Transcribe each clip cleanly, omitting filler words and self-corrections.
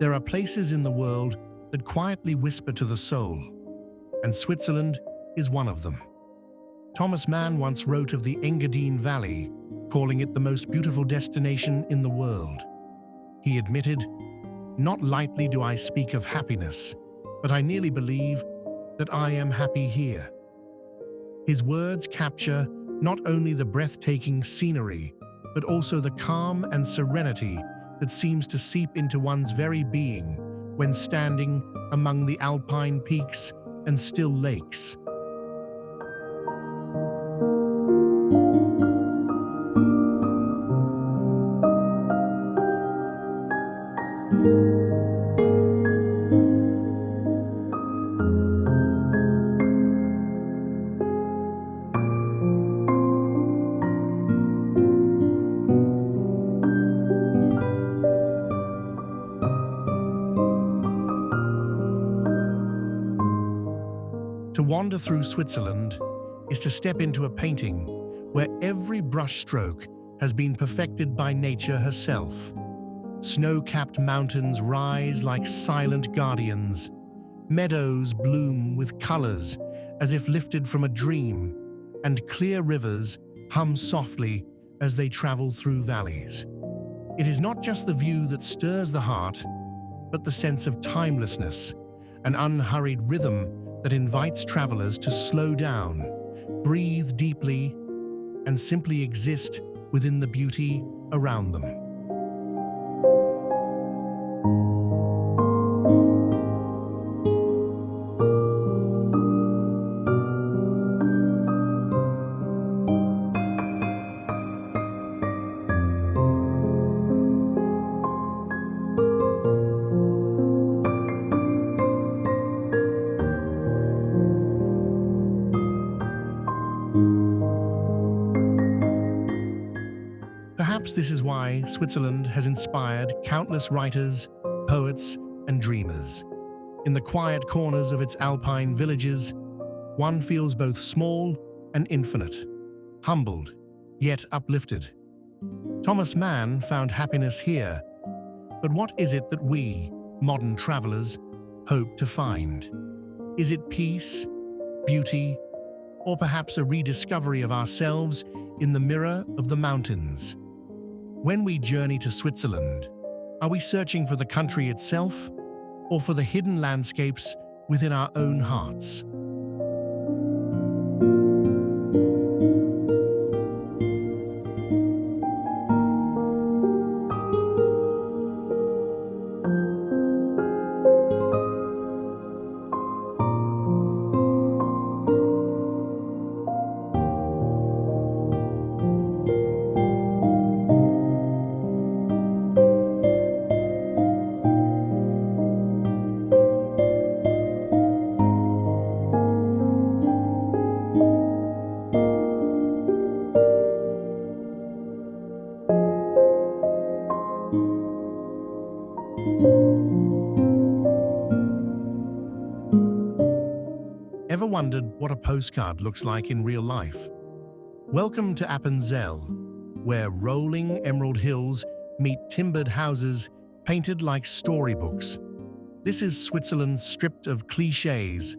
There are places in the world that quietly whisper to the soul, and Switzerland is one of them. Thomas Mann once wrote of the Engadine Valley, calling it the most beautiful destination in the world. He admitted, "Not lightly do I speak of happiness, but I nearly believe that I am happy here." His words capture not only the breathtaking scenery, but also the calm and serenity that seems to seep into one's very being when standing among the Alpine peaks and still lakes. To wander through Switzerland is to step into a painting where every brushstroke has been perfected by nature herself. Snow-capped mountains rise like silent guardians. Meadows bloom with colors as if lifted from a dream, and clear rivers hum softly as they travel through valleys. It is not just the view that stirs the heart, but the sense of timelessness, an unhurried rhythm that invites travelers to slow down, breathe deeply, and simply exist within the beauty around them. Perhaps this is why Switzerland has inspired countless writers, poets, and dreamers. In the quiet corners of its alpine villages, one feels both small and infinite, humbled, yet uplifted. Thomas Mann found happiness here, but what is it that we, modern travelers, hope to find? Is it peace, beauty, or perhaps a rediscovery of ourselves in the mirror of the mountains? When we journey to Switzerland, are we searching for the country itself or for the hidden landscapes within our own hearts? Ever wondered what a postcard looks like in real life? Welcome to Appenzell, where rolling emerald hills meet timbered houses painted like storybooks. This is Switzerland stripped of cliches,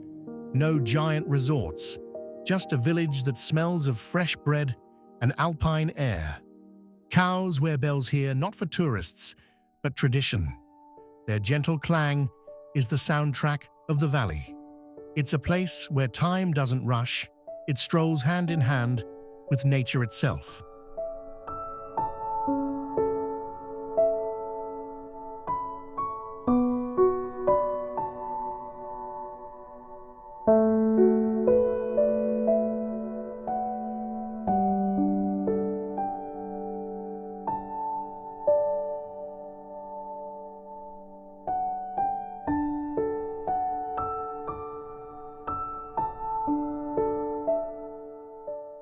no giant resorts, just a village that smells of fresh bread and alpine air. Cows wear bells here not for tourists, but tradition. Their gentle clang is the soundtrack of the valley. It's a place where time doesn't rush, it strolls hand in hand with nature itself.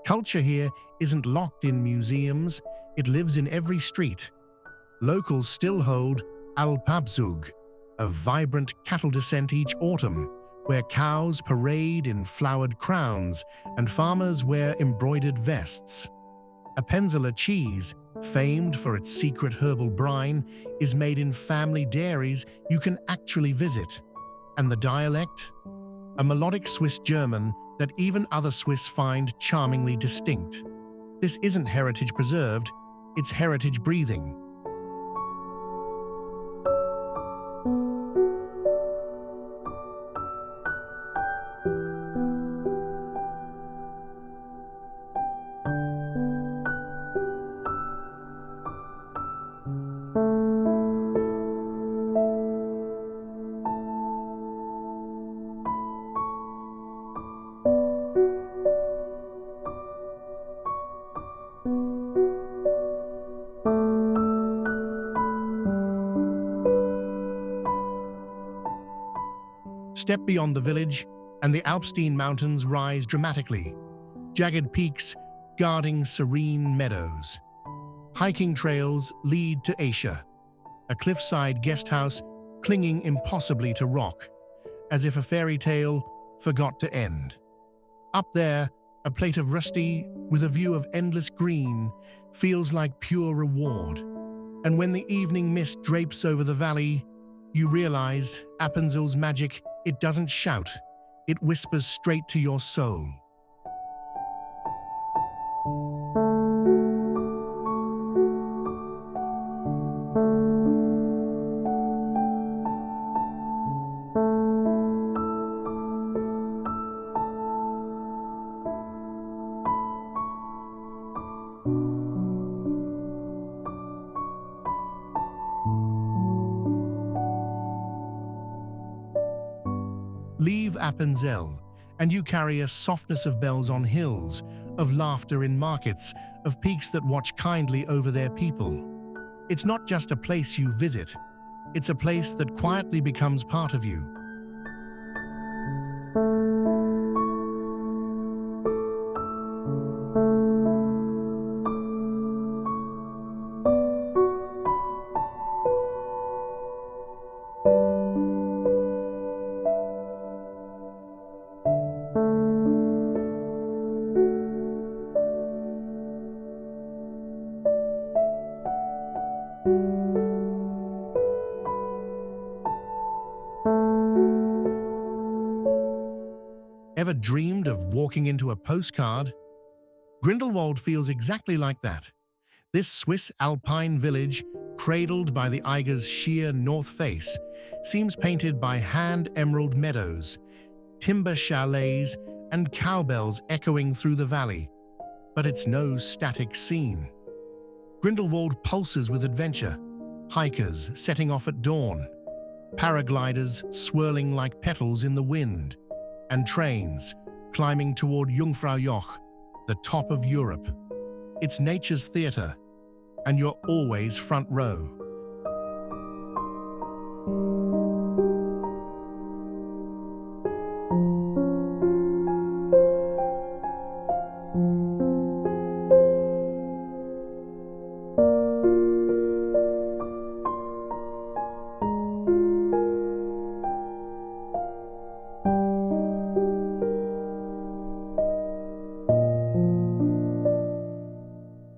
Culture here isn't locked in museums, it lives in every street. Locals still hold Alpabzug, a vibrant cattle descent each autumn, where cows parade in flowered crowns and farmers wear embroidered vests. Appenzeller cheese famed for its secret herbal brine, is made in family dairies you can actually visit. And the dialect? A melodic Swiss German that even other Swiss find charmingly distinct. This isn't heritage preserved, it's heritage breathing. Step beyond the village, and the Alpstein Mountains rise dramatically, jagged peaks guarding serene meadows. Hiking trails lead to Asia, a cliffside guesthouse clinging impossibly to rock, as if a fairy tale forgot to end. Up there, a plate of rusty with a view of endless green feels like pure reward. And when the evening mist drapes over the valley, you realize Appenzell's magic. It doesn't shout, it whispers straight to your soul. Leave Appenzell, and you carry a softness of bells on hills, of laughter in markets, of peaks that watch kindly over their people. It's not just a place you visit, it's a place that quietly becomes part of you. Ever dreamed of walking into a postcard? Grindelwald feels exactly like that. This Swiss alpine village, cradled by the Eiger's sheer north face, seems painted by hand-emerald meadows, timber chalets, and cowbells echoing through the valley. But it's no static scene. Grindelwald pulses with adventure, hikers setting off at dawn, paragliders swirling like petals in the wind, and trains climbing toward Jungfraujoch, the top of Europe. It's nature's theater, and you're always front row.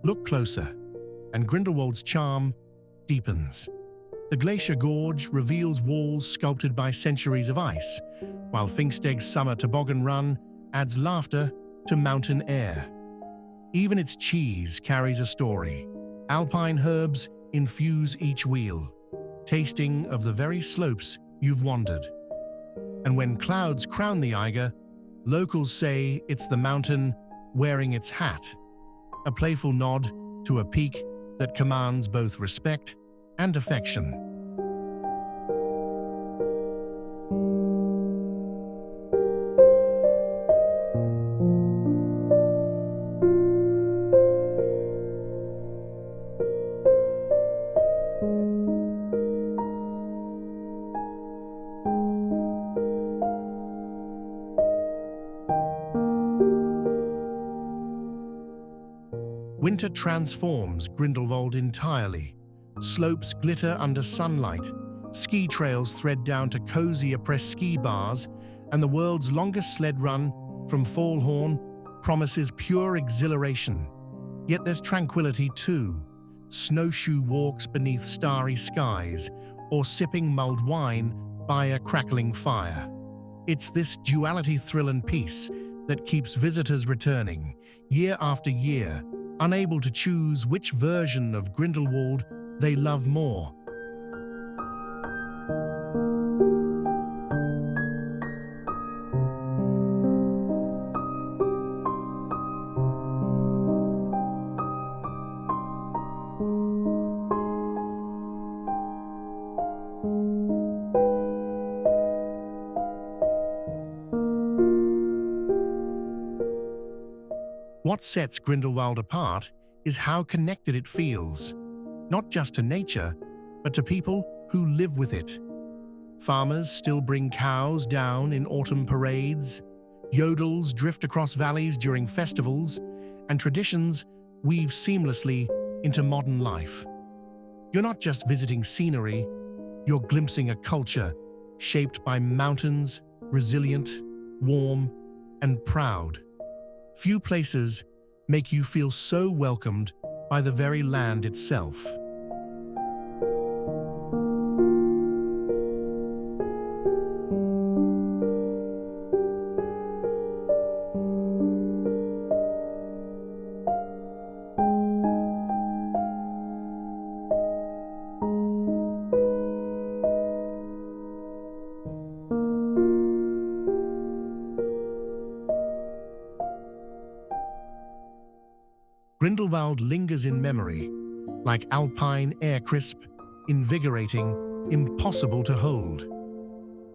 Look closer, and Grindelwald's charm deepens. The glacier gorge reveals walls sculpted by centuries of ice, while Pfingsteg's summer toboggan run adds laughter to mountain air. Even its cheese carries a story. Alpine herbs infuse each wheel, tasting of the very slopes you've wandered. And when clouds crown the Eiger, locals say it's the mountain wearing its hat, a playful nod to a peak that commands both respect and affection. Winter transforms Grindelwald entirely. Slopes glitter under sunlight, ski trails thread down to cozy après ski bars, and the world's longest sled run from Fallhorn promises pure exhilaration. Yet there's tranquility too. snowshoe walks beneath starry skies, or sipping mulled wine by a crackling fire. It's this duality, thrill and peace that keeps visitors returning, year after year, unable to choose which version of Grindelwald they love more. What sets Grindelwald apart is how connected it feels, not just to nature, but to people who live with it. Farmers still bring cows down in autumn parades, yodels drift across valleys during festivals, and traditions weave seamlessly into modern life. You're not just visiting scenery, you're glimpsing a culture shaped by mountains, resilient, warm, and proud. Few places make you feel so welcomed by the very land itself. Grindelwald lingers in memory, like Alpine air, crisp, invigorating, impossible to hold.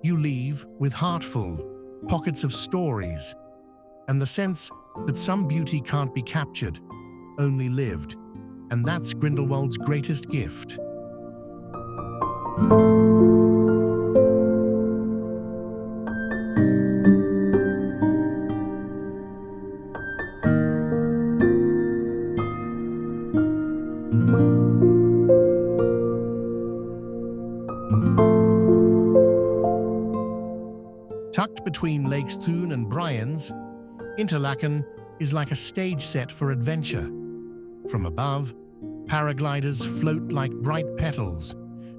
You leave with heart full, pockets of stories, and the sense that some beauty can't be captured, only lived, and that's Grindelwald's greatest gift. Tucked between Lakes Thun and Brienz, Interlaken is like a stage set for adventure. From above, paragliders float like bright petals,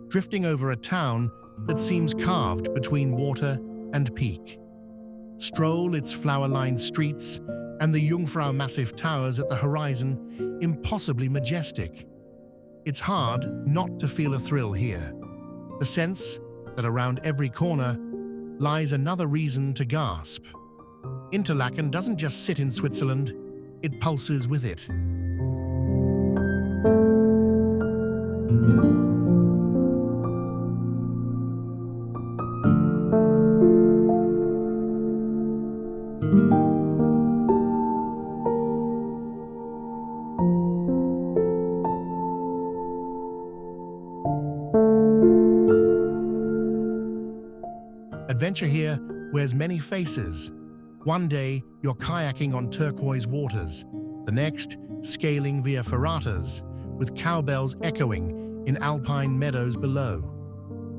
drifting over a town that seems carved between water and peak. Stroll its flower-lined streets and the Jungfrau massive towers at the horizon, impossibly majestic. It's hard not to feel a thrill here, the sense that around every corner lies another reason to gasp. Interlaken doesn't just sit in Switzerland, it pulses with it. Adventure here wears many faces. One day, you're kayaking on turquoise waters. The next, scaling via ferratas, with cowbells echoing in alpine meadows below.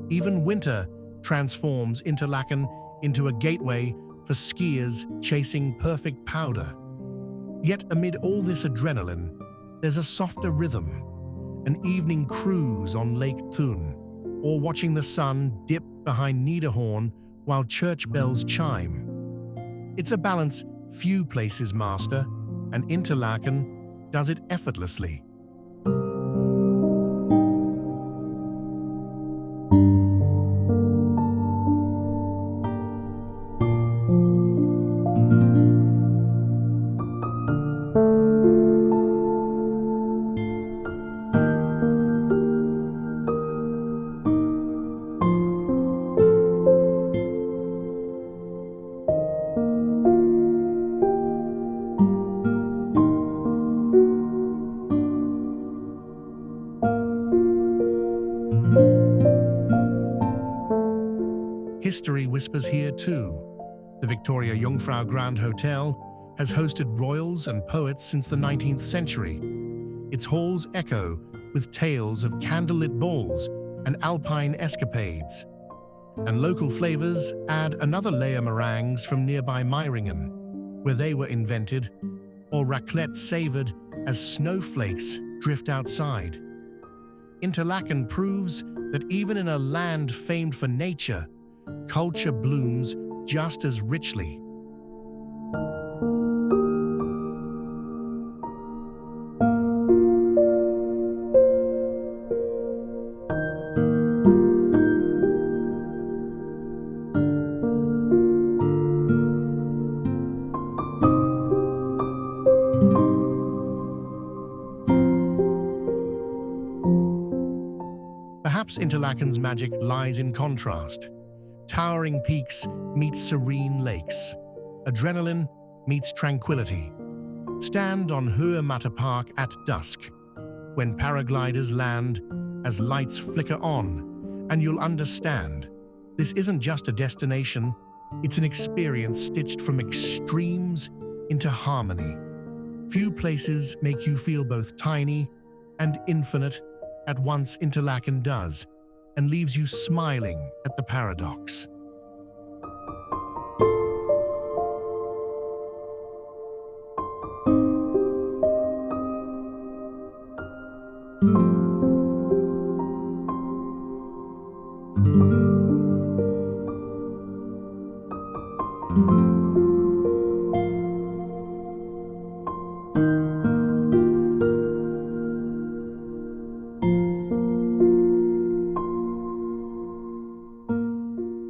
Even winter transforms Interlaken into a gateway for skiers chasing perfect powder. Yet amid all this adrenaline, there's a softer rhythm. An evening cruise on Lake Thun, or watching the sun dip behind Niederhorn while church bells chime. It's a balance few places master, and Interlaken does it effortlessly. History whispers here too. The Victoria Jungfrau Grand Hotel has hosted royals and poets since the 19th century. Its halls echo with tales of candlelit balls and alpine escapades. And local flavors add another layer: meringues from nearby Meiringen, where they were invented, or raclette savored as snowflakes drift outside. Interlaken proves that even in a land famed for nature, culture blooms just as richly. Perhaps Interlaken's magic lies in contrast. Towering peaks meet serene lakes. Adrenaline meets tranquility. Stand on Hohe Matte Park at dusk, when paragliders land as lights flicker on, and you'll understand. This isn't just a destination, it's an experience stitched from extremes into harmony. Few places make you feel both tiny and infinite at once. Interlaken does, and leaves you smiling at the paradox.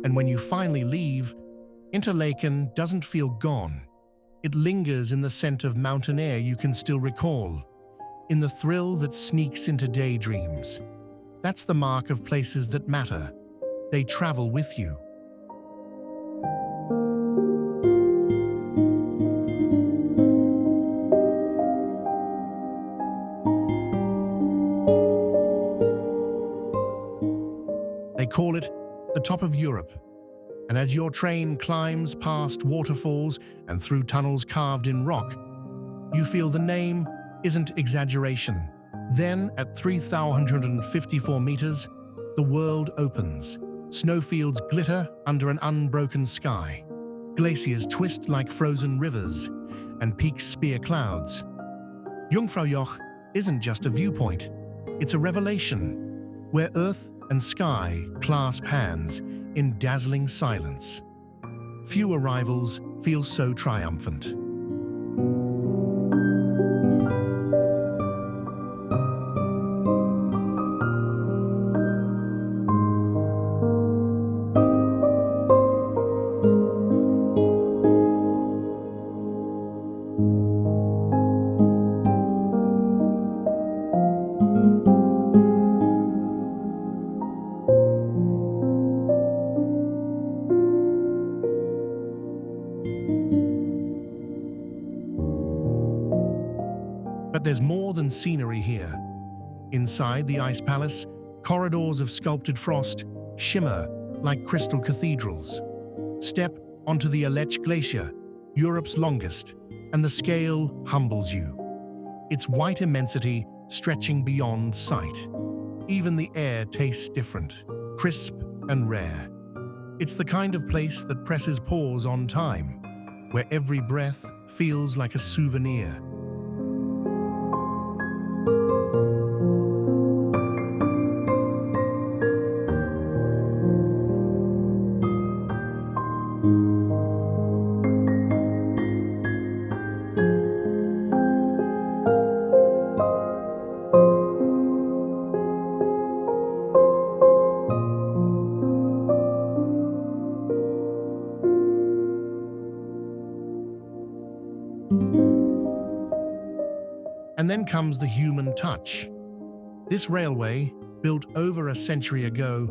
And when you finally leave, Interlaken doesn't feel gone. It lingers in the scent of mountain air you can still recall, in the thrill that sneaks into daydreams. That's the mark of places that matter. They travel with you. They call it the top of Europe. And as your train climbs past waterfalls and through tunnels carved in rock, you feel the name isn't exaggeration. Then, at 3,154 meters, the world opens. Snowfields glitter under an unbroken sky. Glaciers twist like frozen rivers, and peaks spear clouds. Jungfraujoch isn't just a viewpoint, it's a revelation, where earth and sky clasp hands in dazzling silence. Few arrivals feel so triumphant. But there's more than scenery here. Inside the ice palace, corridors of sculpted frost shimmer like crystal cathedrals. Step onto the Aletsch Glacier, Europe's longest, and the scale humbles you. Its white immensity stretching beyond sight. Even the air tastes different, crisp and rare. It's the kind of place that presses pause on time, where every breath feels like a souvenir. And then comes the human touch. This railway, built over a century ago,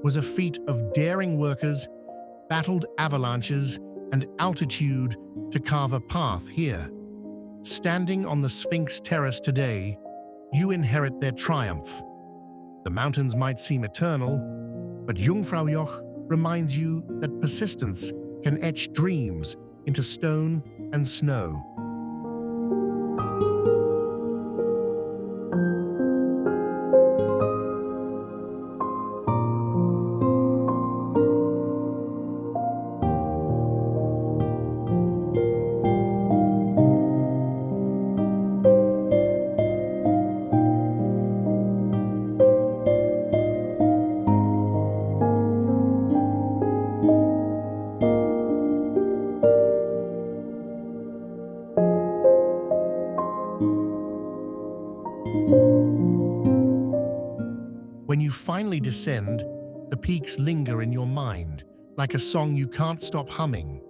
was a feat of daring workers, battled avalanches, and altitude to carve a path here. Standing on the Sphinx Terrace today, you inherit their triumph. The mountains might seem eternal, but Jungfraujoch reminds you that persistence can etch dreams into stone and snow. When you finally descend, the peaks linger in your mind, like a song you can't stop humming.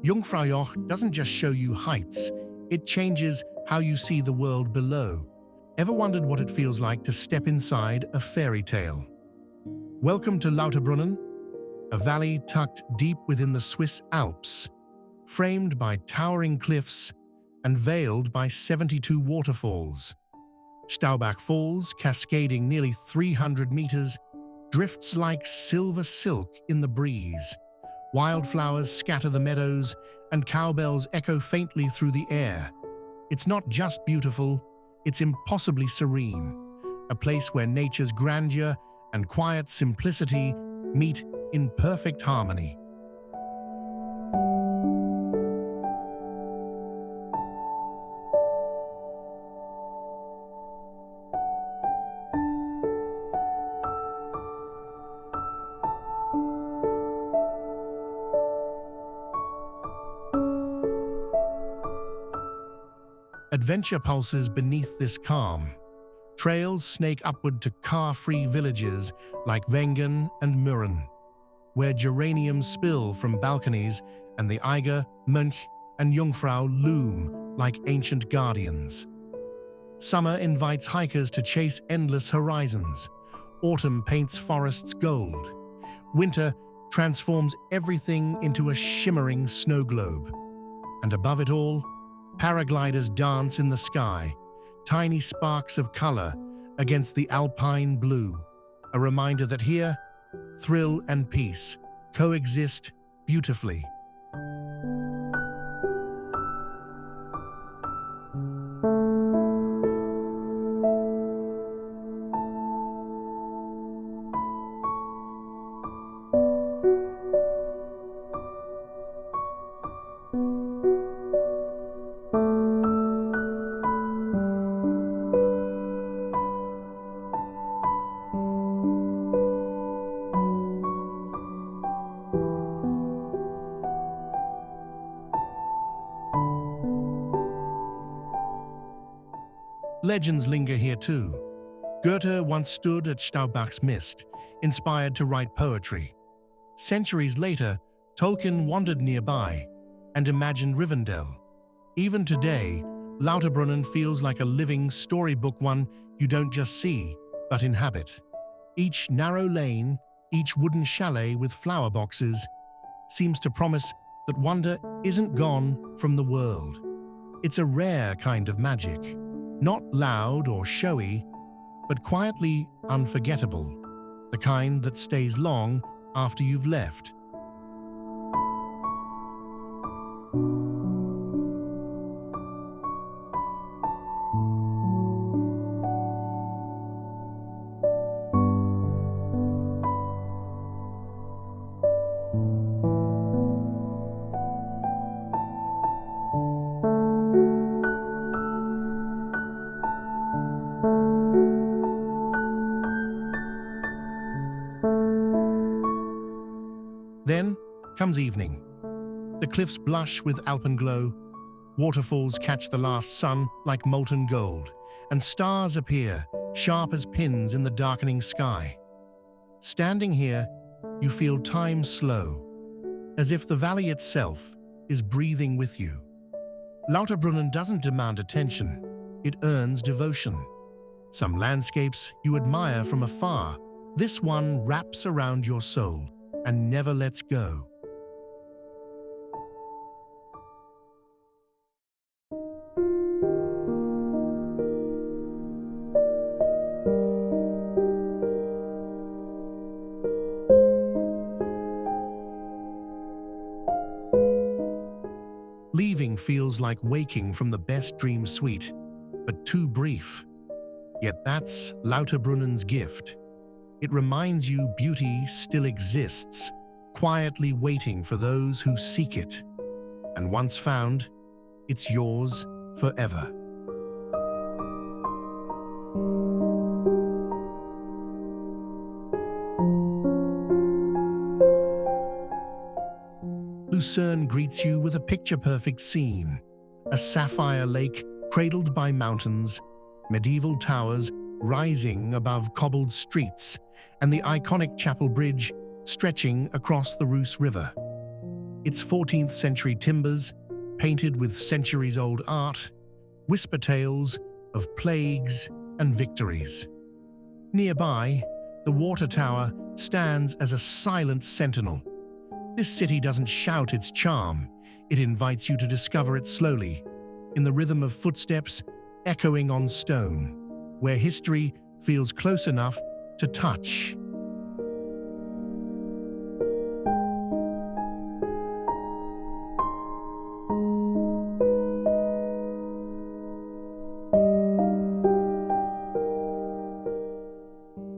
Jungfraujoch doesn't just show you heights, it changes how you see the world below. Ever wondered what it feels like to step inside a fairy tale? Welcome to Lauterbrunnen, a valley tucked deep within the Swiss Alps, framed by towering cliffs and veiled by 72 waterfalls. Staubach Falls, cascading nearly 300 meters, drifts like silver silk in the breeze. Wildflowers scatter the meadows, and cowbells echo faintly through the air. It's not just beautiful, it's impossibly serene, a place where nature's grandeur and quiet simplicity meet in perfect harmony. Adventure pulses beneath this calm. Trails snake upward to car-free villages like Wengen and Mürren, where geraniums spill from balconies and the Eiger, Mönch, and Jungfrau loom like ancient guardians. Summer invites hikers to chase endless horizons. Autumn paints forests gold. Winter transforms everything into a shimmering snow globe. And above it all, paragliders dance in the sky, tiny sparks of color against the Alpine blue, a reminder that here, thrill and peace coexist beautifully. Legends linger here too. Goethe once stood at Staubach's mist, inspired to write poetry. Centuries later, Tolkien wandered nearby and imagined Rivendell. Even today, Lauterbrunnen feels like a living storybook, one you don't just see, but inhabit. Each narrow lane, each wooden chalet with flower boxes, seems to promise that wonder isn't gone from the world. It's a rare kind of magic. Not loud or showy, but quietly unforgettable, the kind that stays long after you've left. Then comes evening. The cliffs blush with alpenglow, waterfalls catch the last sun like molten gold, and stars appear, sharp as pins in the darkening sky. Standing here, you feel time slow, as if the valley itself is breathing with you. Lauterbrunnen doesn't demand attention, it earns devotion. Some landscapes you admire from afar, this one wraps around your soul and never lets go. Leaving feels like waking from the best dream suite, but too brief. Yet that's Lauterbrunnen's gift. It reminds you beauty still exists, quietly waiting for those who seek it. And once found, it's yours forever. Lucerne greets you with a picture-perfect scene, a sapphire lake cradled by mountains, medieval towers, rising above cobbled streets, and the iconic chapel bridge stretching across the Reuss River. Its 14th century timbers, painted with centuries-old art, whisper tales of plagues and victories. Nearby, the water tower stands as a silent sentinel. This city doesn't shout its charm, it invites you to discover it slowly, in the rhythm of footsteps echoing on stone, where history feels close enough to touch.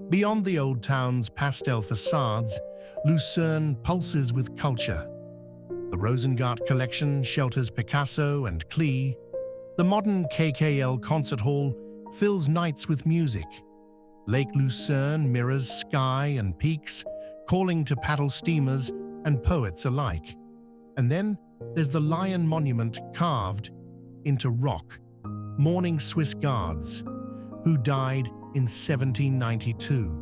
Beyond the old town's pastel facades, Lucerne pulses with culture. The Rosengart collection shelters Picasso and Klee. The modern KKL concert hall fills nights with music. Lake Lucerne mirrors sky and peaks, calling to paddle steamers and poets alike. And then there's the lion monument carved into rock, mourning Swiss guards, who died in 1792.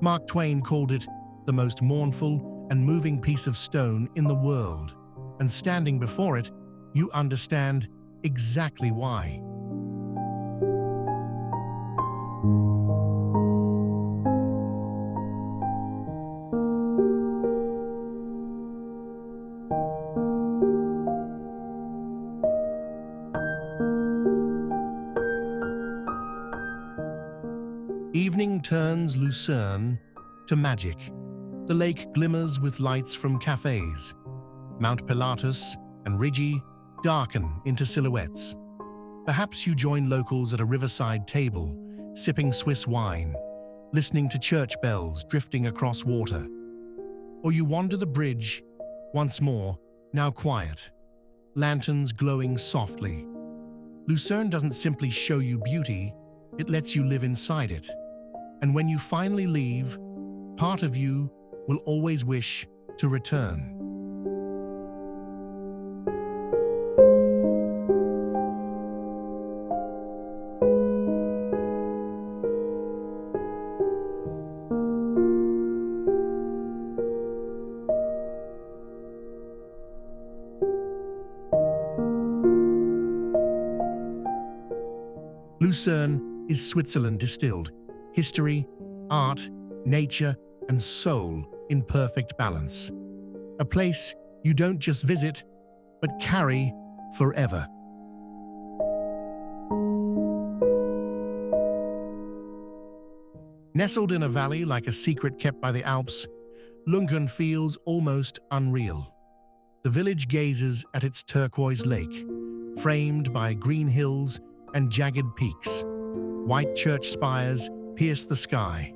Mark Twain called it the most mournful and moving piece of stone in the world, and standing before it, you understand exactly why. Evening turns Lucerne to magic. The lake glimmers with lights from cafes. Mount Pilatus and Rigi darken into silhouettes. Perhaps you join locals at a riverside table, sipping Swiss wine, listening to church bells drifting across water. Or you wander the bridge, once more, now quiet, lanterns glowing softly. Lucerne doesn't simply show you beauty, it lets you live inside it. And when you finally leave, part of you will always wish to return. Lucerne is Switzerland distilled. History, art, nature, and soul in perfect balance. A place you don't just visit, but carry forever. Nestled in a valley like a secret kept by the Alps, Lungern feels almost unreal. The village gazes at its turquoise lake, framed by green hills and jagged peaks. White church spires pierce the sky,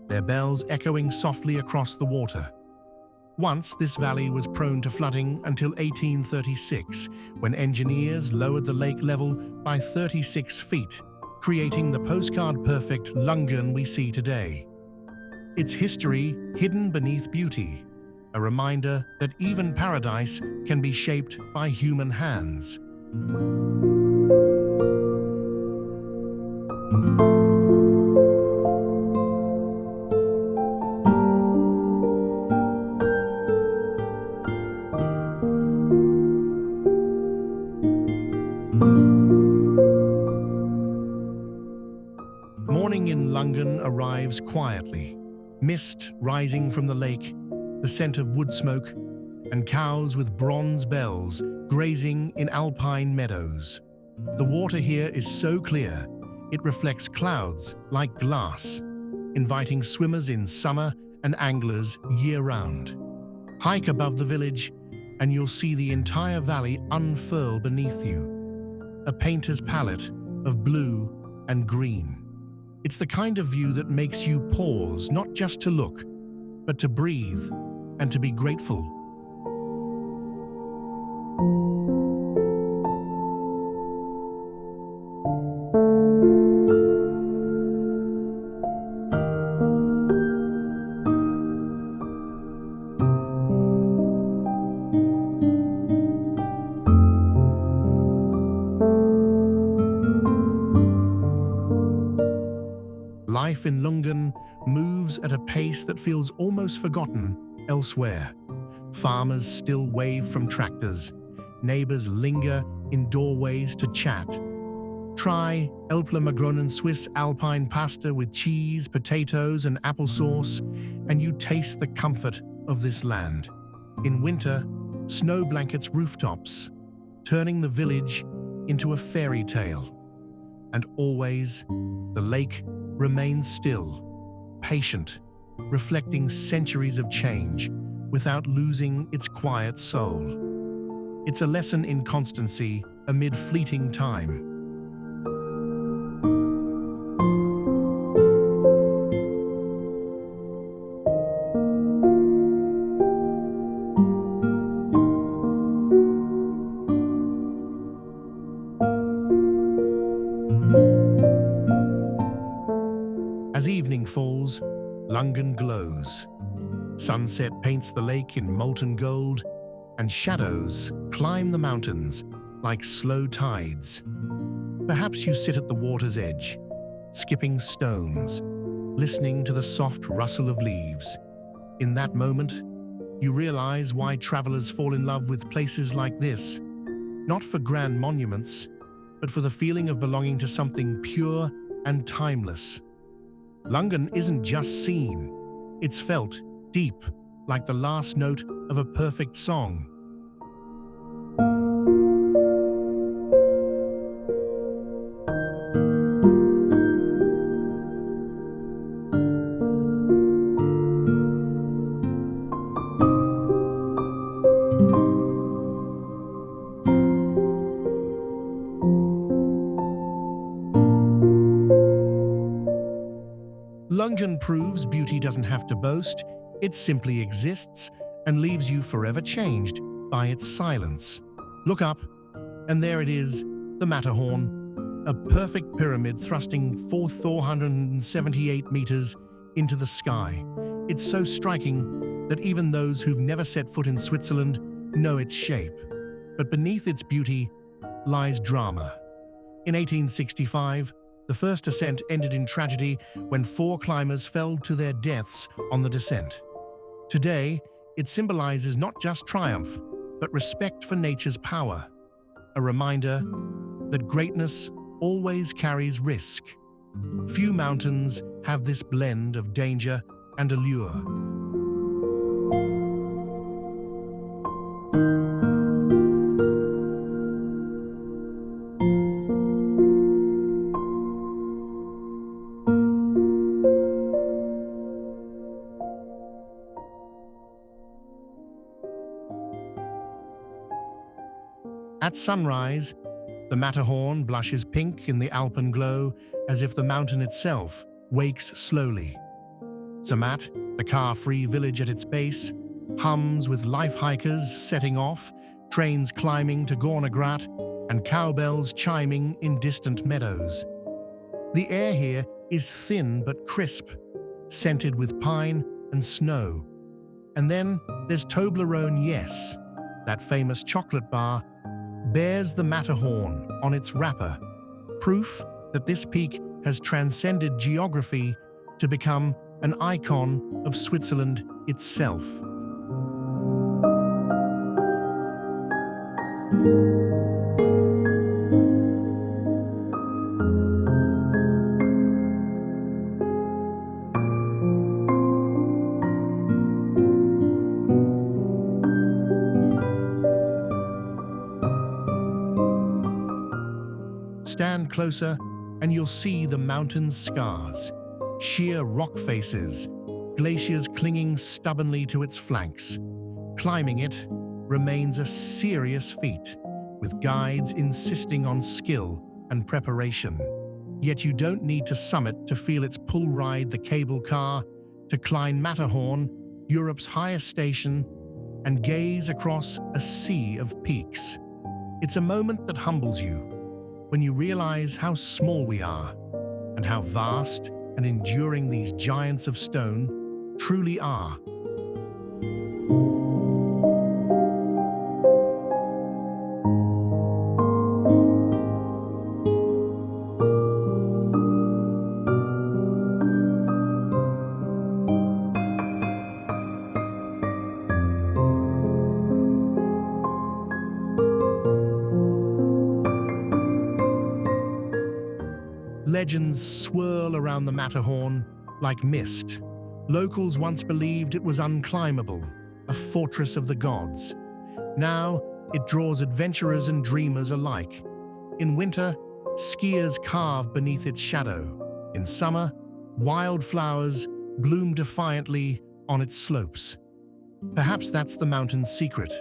their bells echoing softly across the water. Once, this valley was prone to flooding until 1836, when engineers lowered the lake level by 36 feet, creating the postcard-perfect Lungern we see today. Its history hidden beneath beauty, a reminder that even paradise can be shaped by human hands. Morning in Lungern arrives quietly, mist rising from the lake, the scent of wood smoke, and cows with bronze bells grazing in alpine meadows. The water here is so clear, it reflects clouds like glass, inviting swimmers in summer and anglers year-round. Hike above the village, and you'll see the entire valley unfurl beneath you, a painter's palette of blue and green. It's the kind of view that makes you pause, not just to look, but to breathe and to be grateful. Life in Lungern moves at a pace that feels almost forgotten elsewhere. Farmers still wave from tractors. Neighbors linger in doorways to chat. Try Elpler Swiss Alpine pasta with cheese, potatoes, and applesauce, and you taste the comfort of this land. In winter, snow blankets rooftops, turning the village into a fairy tale. And always, the lake remains still, patient, reflecting centuries of change without losing its quiet soul. It's a lesson in constancy amid fleeting time. As evening falls, Lungern glows. Sunset paints the lake in molten gold, and shadows climb the mountains like slow tides. Perhaps you sit at the water's edge, skipping stones, listening to the soft rustle of leaves. In that moment, you realize why travelers fall in love with places like this, not for grand monuments, but for the feeling of belonging to something pure and timeless. Lungern isn't just seen, it's felt deep, like the last note of a perfect song. Lungern proves beauty doesn't have to boast, it simply exists and leaves you forever changed by its silence. Look up, and there it is, the Matterhorn, a perfect pyramid thrusting 478 meters into the sky. It's so striking that even those who've never set foot in Switzerland know its shape. But beneath its beauty lies drama. In 1865, the first ascent ended in tragedy when 4 climbers fell to their deaths on the descent. Today, it symbolizes not just triumph, but respect for nature's power, a reminder that greatness always carries risk. Few mountains have this blend of danger and allure. At sunrise, the Matterhorn blushes pink in the Alpine glow as if the mountain itself wakes slowly. Zermatt, the car-free village at its base, hums with life hikers setting off, trains climbing to Gornergrat, and cowbells chiming in distant meadows. The air here is thin but crisp, scented with pine and snow. And then there's Toblerone Yes, that famous chocolate bar, bears the Matterhorn on its wrapper, proof that this peak has transcended geography to become an icon of Switzerland itself. Stand closer and you'll see the mountain's scars, sheer rock faces, glaciers clinging stubbornly to its flanks. Climbing it remains a serious feat, with guides insisting on skill and preparation. Yet you don't need to summit to feel its pull ride the cable car, to climb Matterhorn, Europe's highest station, and gaze across a sea of peaks. It's a moment that humbles you, when you realize how small we are and how vast and enduring these giants of stone truly are. Legends swirl around the Matterhorn like mist. Locals once believed it was unclimbable, a fortress of the gods. Now, it draws adventurers and dreamers alike. In winter, skiers carve beneath its shadow. In summer, wildflowers bloom defiantly on its slopes. Perhaps that's the mountain's secret.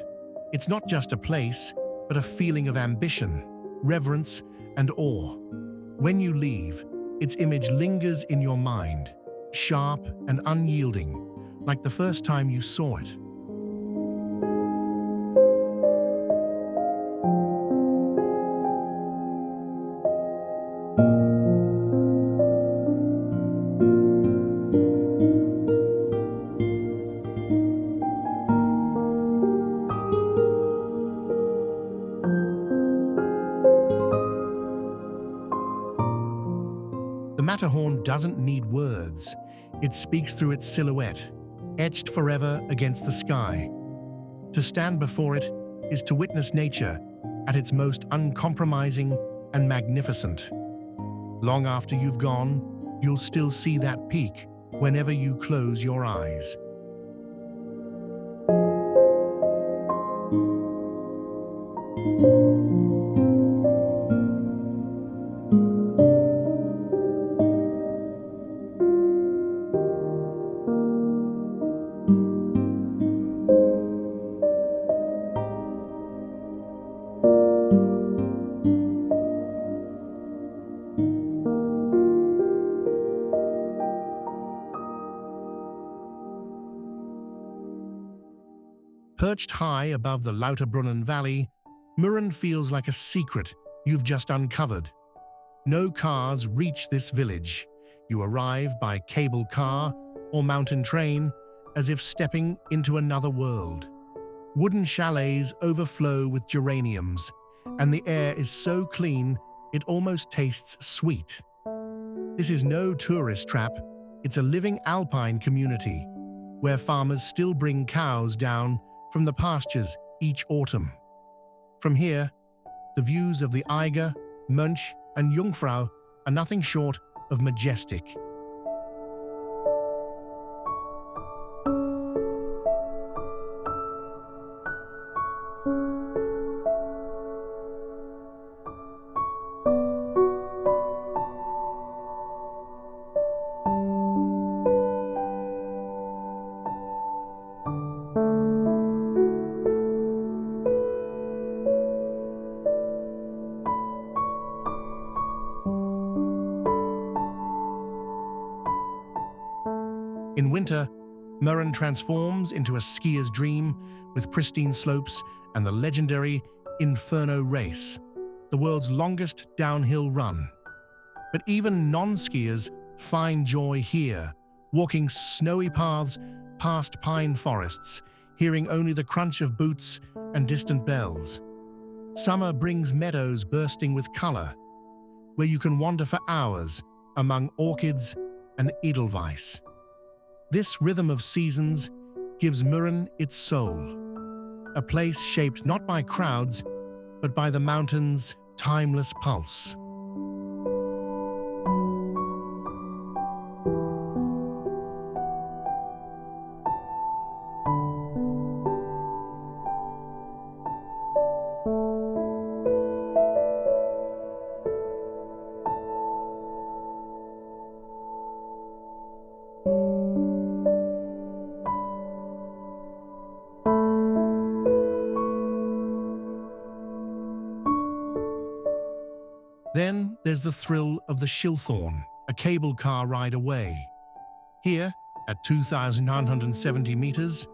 It's not just a place, but a feeling of ambition, reverence, and awe. When you leave, its image lingers in your mind, sharp and unyielding, like the first time you saw it. The Matterhorn doesn't need words. It speaks through its silhouette, etched forever against the sky. To stand before it is to witness nature at its most uncompromising and magnificent. Long after you've gone, you'll still see that peak whenever you close your eyes. Perched high above the Lauterbrunnen valley, Mürren feels like a secret you've just uncovered. No cars reach this village. You arrive by cable car or mountain train as if stepping into another world. Wooden chalets overflow with geraniums, and the air is so clean it almost tastes sweet. This is no tourist trap, it's a living Alpine community, where farmers still bring cows down from the pastures each autumn. From here, the views of the Eiger, Mönch, and Jungfrau are nothing short of majestic. In winter, Mürren transforms into a skier's dream with pristine slopes and the legendary Inferno race, the world's longest downhill run. But even non-skiers find joy here, walking snowy paths past pine forests, hearing only the crunch of boots and distant bells. Summer brings meadows bursting with color, where you can wander for hours among orchids and edelweiss. This rhythm of seasons gives Mürren its soul, a place shaped not by crowds, but by the mountain's timeless pulse. Then there's the thrill of the Schilthorn, a cable car ride away. Here, at 2,970 meters,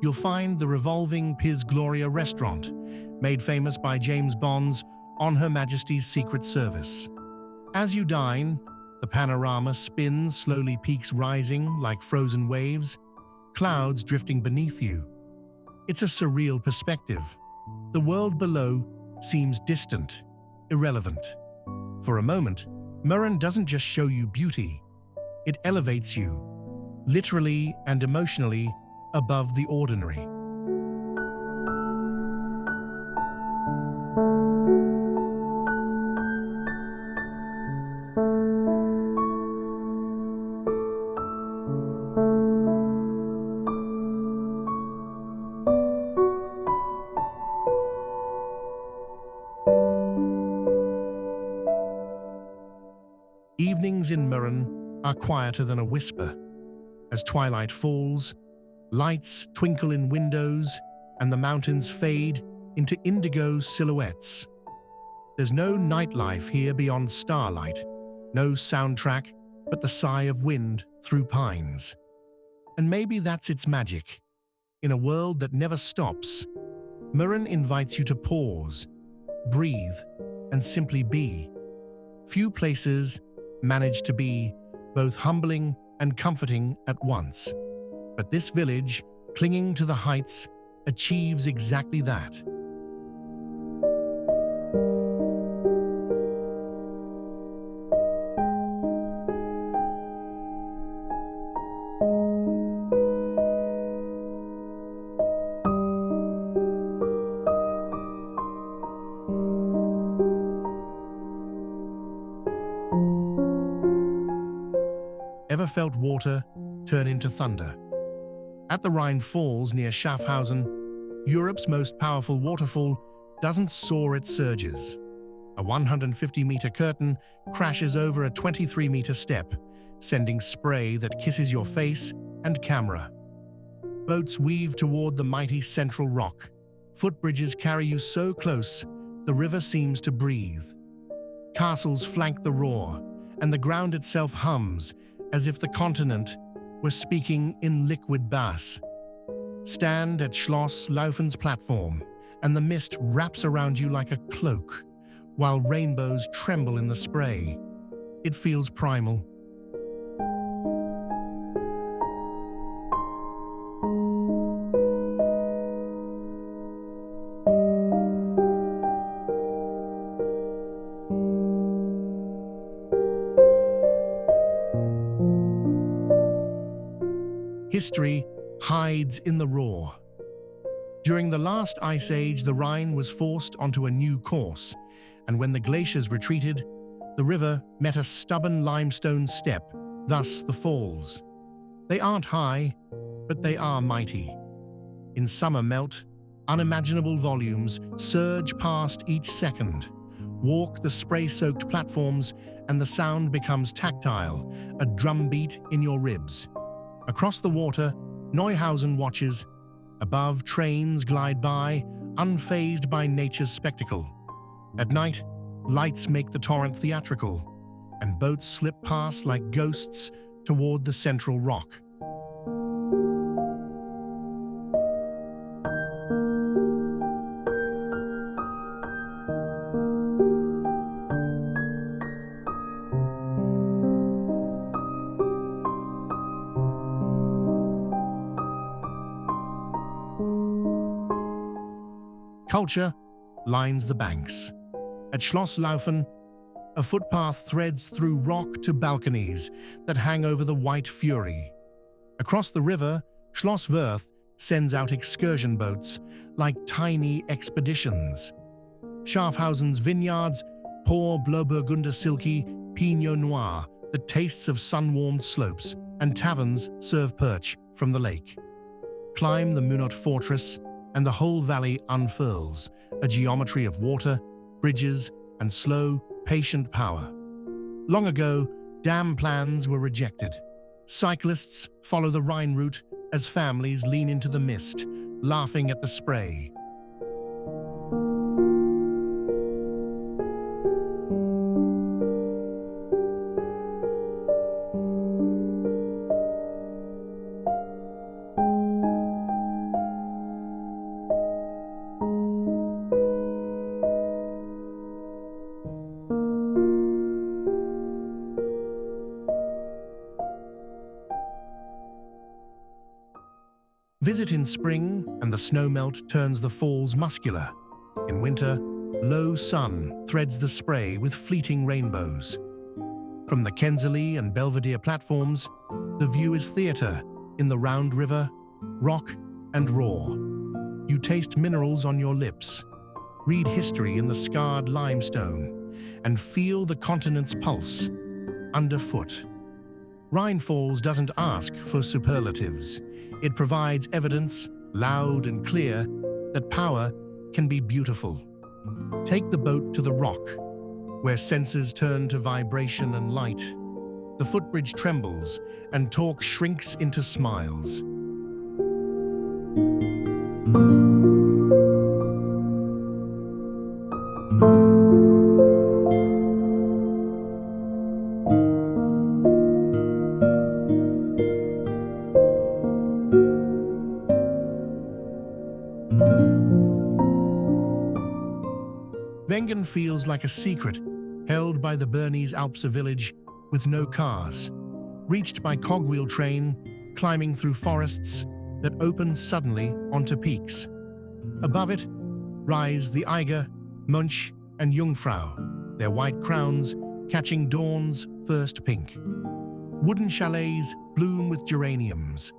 you'll find the revolving Piz Gloria restaurant, made famous by James Bond's On Her Majesty's Secret Service. As you dine, the panorama spins, slowly peaks rising like frozen waves, clouds drifting beneath you. It's a surreal perspective. The world below seems distant, irrelevant. For a moment, Mürren doesn't just show you beauty, it elevates you, literally and emotionally, above the ordinary. days in Mürren are quieter than a whisper. As twilight falls, lights twinkle in windows and the mountains fade into indigo silhouettes. There's no nightlife here beyond starlight, no soundtrack but the sigh of wind through pines. And maybe that's its magic. In a world that never stops, Mürren invites you to pause, breathe, and simply be. Few places manage to be both humbling and comforting at once. But this village, clinging to the heights, achieves exactly that. Ever felt water turn into thunder? At the Rhine Falls near Schaffhausen, Europe's most powerful waterfall doesn't soar its surges. A 150-meter curtain crashes over a 23-meter step, sending spray that kisses your face and camera. Boats weave toward the mighty central rock. Footbridges carry you so close, the river seems to breathe. Castles flank the roar, and the ground itself hums, as if the continent were speaking in liquid bass. Stand at Schloss Laufen's platform, and the mist wraps around you like a cloak, while rainbows tremble in the spray. It feels primal. History hides in the roar. During the last ice age, the Rhine was forced onto a new course, and when the glaciers retreated, the river met a stubborn limestone step, thus the falls. They aren't high, but they are mighty. In summer melt, unimaginable volumes surge past each second. Walk the spray-soaked platforms, and the sound becomes tactile, a drumbeat in your ribs. Across the water, Neuhausen watches. Above, trains glide by, unfazed by nature's spectacle. At night, lights make the torrent theatrical, and boats slip past like ghosts toward the central rock. Culture lines the banks. At Schloss Laufen, a footpath threads through rock to balconies that hang over the White Fury. Across the river, Schloss Wörth sends out excursion boats like tiny expeditions. Schaffhausen's vineyards pour Blauburgunder Silky Pinot Noir that tastes of sun-warmed slopes, and taverns serve perch from the lake. Climb the Munot Fortress, and the whole valley unfurls, a geometry of water, bridges, and slow, patient power. Long ago, dam plans were rejected. Cyclists follow the Rhine route as families lean into the mist, laughing at the spray. Visit in spring, and the snowmelt turns the falls muscular. In winter, low sun threads the spray with fleeting rainbows. From the Kenzeli and Belvedere platforms, the view is theatre in the round river, rock and roar. You taste minerals on your lips, read history in the scarred limestone, and feel the continent's pulse underfoot. Rhine Falls doesn't ask for superlatives. It provides evidence, loud and clear, that power can be beautiful. Take the boat to the rock, where senses turn to vibration and light. The footbridge trembles, and talk shrinks into smiles. Wengen feels like a secret, held by the Bernese Alps, a village with no cars, reached by cogwheel train, climbing through forests that open suddenly onto peaks. Above it rise the Eiger, Munch, and Jungfrau, their white crowns catching dawn's first pink. Wooden chalets bloom with geraniums.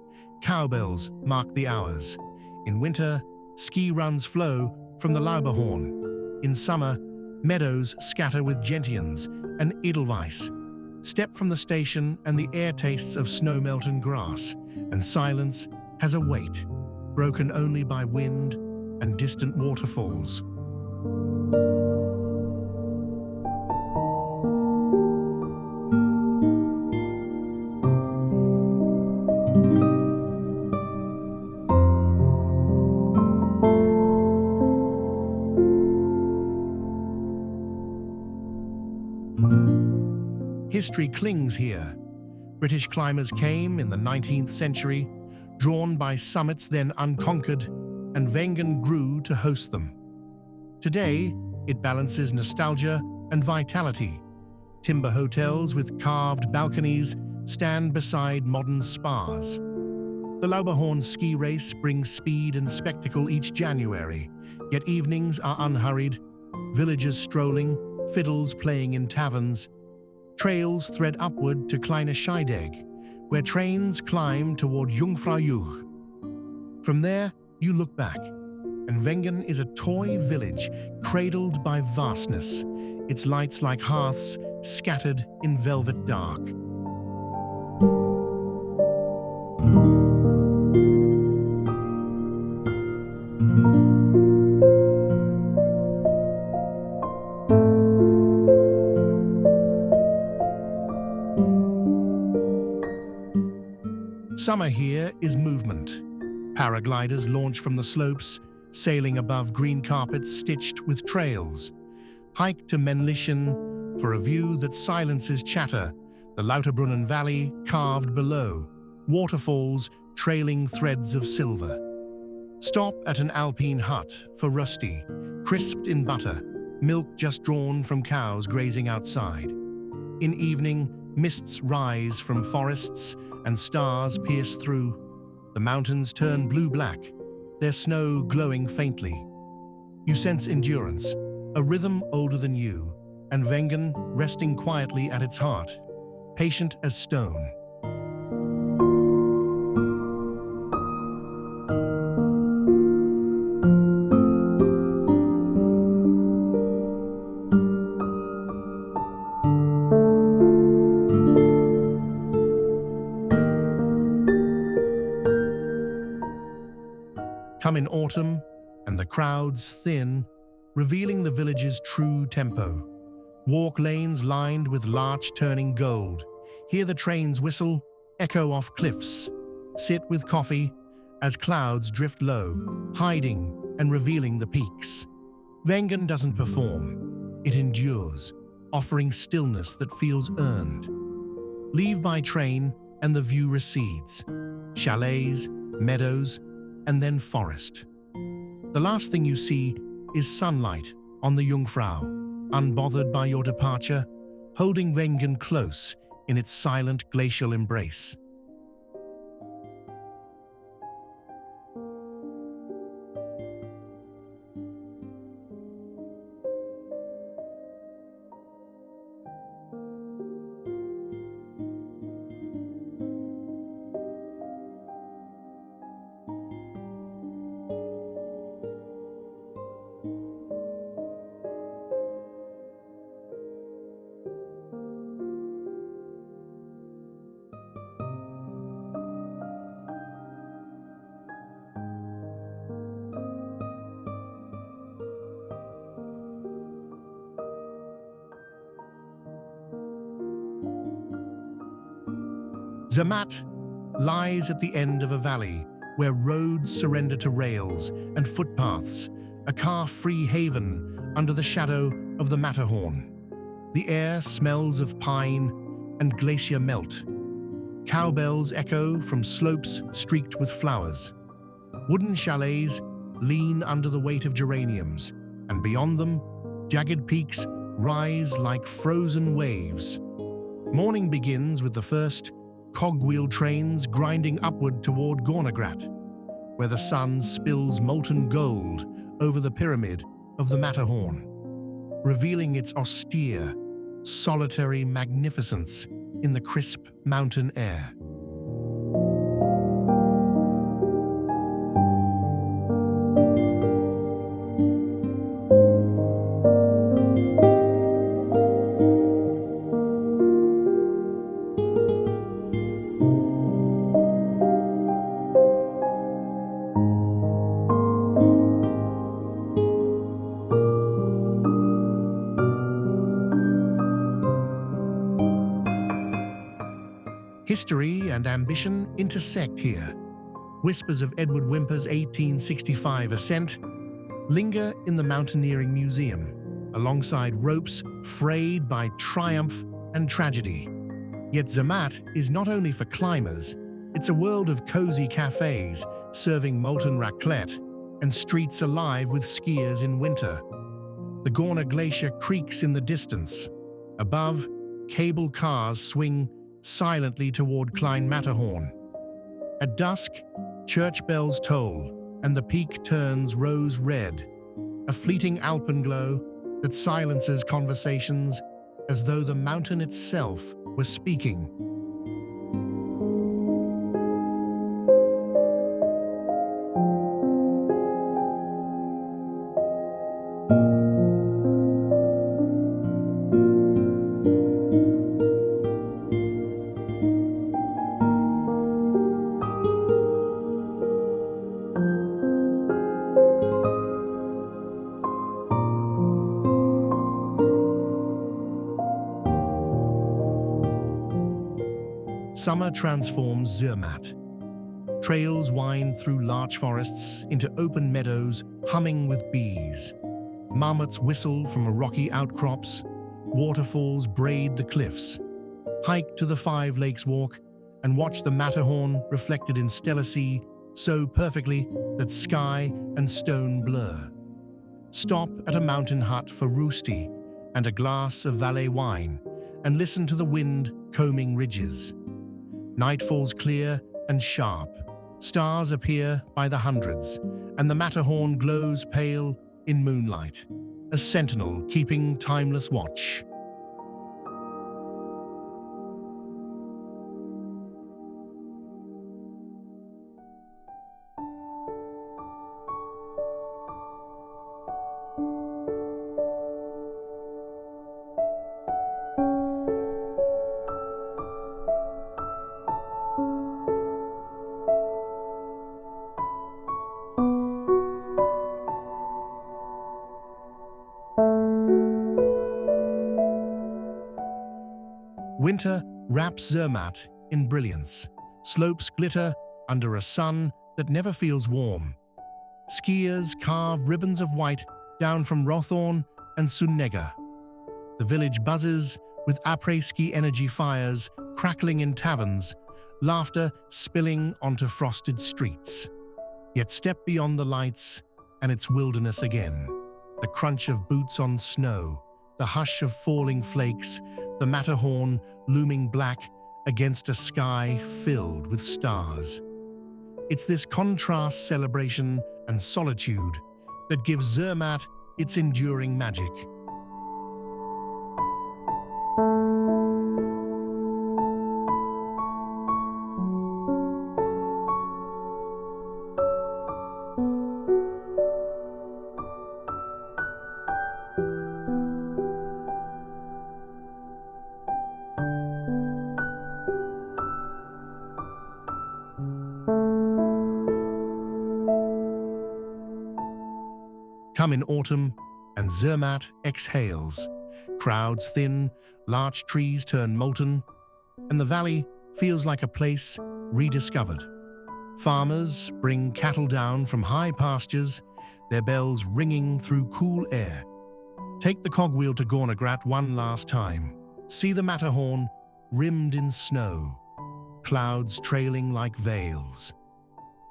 Cowbells mark the hours. In winter, ski runs flow from the Lauterbrunnen. In summer, meadows scatter with gentians and edelweiss. Step from the station and the air tastes of snow-melt and grass, and silence has a weight, broken only by wind and distant waterfalls. History clings here. British climbers came in the 19th century, drawn by summits then unconquered, and Wengen grew to host them. Today, it balances nostalgia and vitality. Timber hotels with carved balconies stand beside modern spas. The Lauterbrunnen ski race brings speed and spectacle each January, yet evenings are unhurried, villagers strolling, fiddles playing in taverns. Trails thread upward to Kleine Scheidegg, where trains climb toward Jungfraujoch. From there, you look back, and Wengen is a toy village cradled by vastness, its lights like hearths scattered in velvet dark. Summer here is movement. Paragliders launch from the slopes, sailing above green carpets stitched with trails. Hike to Männlichen for a view that silences chatter, the Lauterbrunnen Valley carved below, waterfalls trailing threads of silver. Stop at an Alpine hut for Rusty, crisped in butter, milk just drawn from cows grazing outside. In evening, mists rise from forests and stars pierce through. The mountains turn blue-black, their snow glowing faintly. You sense endurance, a rhythm older than you, and Wengen resting quietly at its heart, patient as stone. Come in autumn, and the crowds thin, revealing the village's true tempo. Walk lanes lined with larch turning gold. Hear the trains whistle, echo off cliffs. Sit with coffee as clouds drift low, hiding and revealing the peaks. Wengen doesn't perform, it endures, offering stillness that feels earned. Leave by train and the view recedes. Chalets, meadows, and then forest. The last thing you see is sunlight on the Jungfrau, unbothered by your departure, holding Wengen close in its silent glacial embrace. Zermatt lies at the end of a valley where roads surrender to rails and footpaths, a car-free haven under the shadow of the Matterhorn. The air smells of pine and glacier melt. Cowbells echo from slopes streaked with flowers. Wooden chalets lean under the weight of geraniums, and beyond them, jagged peaks rise like frozen waves. Morning begins with the first cogwheel trains grinding upward toward Gornergrat, where the sun spills molten gold over the pyramid of the Matterhorn, revealing its austere, solitary magnificence in the crisp mountain air. History and ambition intersect here. Whispers of Edward Whymper's 1865 ascent linger in the Mountaineering Museum, alongside ropes frayed by triumph and tragedy. Yet Zermatt is not only for climbers, it's a world of cozy cafes serving molten raclette and streets alive with skiers in winter. The Gorner Glacier creaks in the distance. Above, cable cars swing silently toward Klein Matterhorn. At dusk, church bells toll, and the peak turns rose red, a fleeting alpenglow that silences conversations as though the mountain itself was speaking. Summer transforms Zermatt. Trails wind through larch forests into open meadows humming with bees. Marmots whistle from rocky outcrops. Waterfalls braid the cliffs. Hike to the Five Lakes Walk and watch the Matterhorn reflected in stellar sea so perfectly that sky and stone blur. Stop at a mountain hut for roosty and a glass of Valais wine and listen to the wind combing ridges. Night falls clear and sharp. Stars appear by the hundreds, and the Matterhorn glows pale in moonlight, a sentinel keeping timeless watch. Winter wraps Zermatt in brilliance. Slopes glitter under a sun that never feels warm. Skiers carve ribbons of white down from Rothorn and Sunnegger. The village buzzes with après-ski energy fires crackling in taverns, laughter spilling onto frosted streets. Yet step beyond the lights and it's wilderness again. The crunch of boots on snow, the hush of falling flakes, the Matterhorn looming black against a sky filled with stars. It's this contrast, celebration, and solitude that gives Zermatt its enduring magic. Come in autumn, and Zermatt exhales. Crowds thin, larch trees turn molten, and the valley feels like a place rediscovered. Farmers bring cattle down from high pastures, their bells ringing through cool air. Take the cogwheel to Gornergrat one last time. See the Matterhorn rimmed in snow, clouds trailing like veils.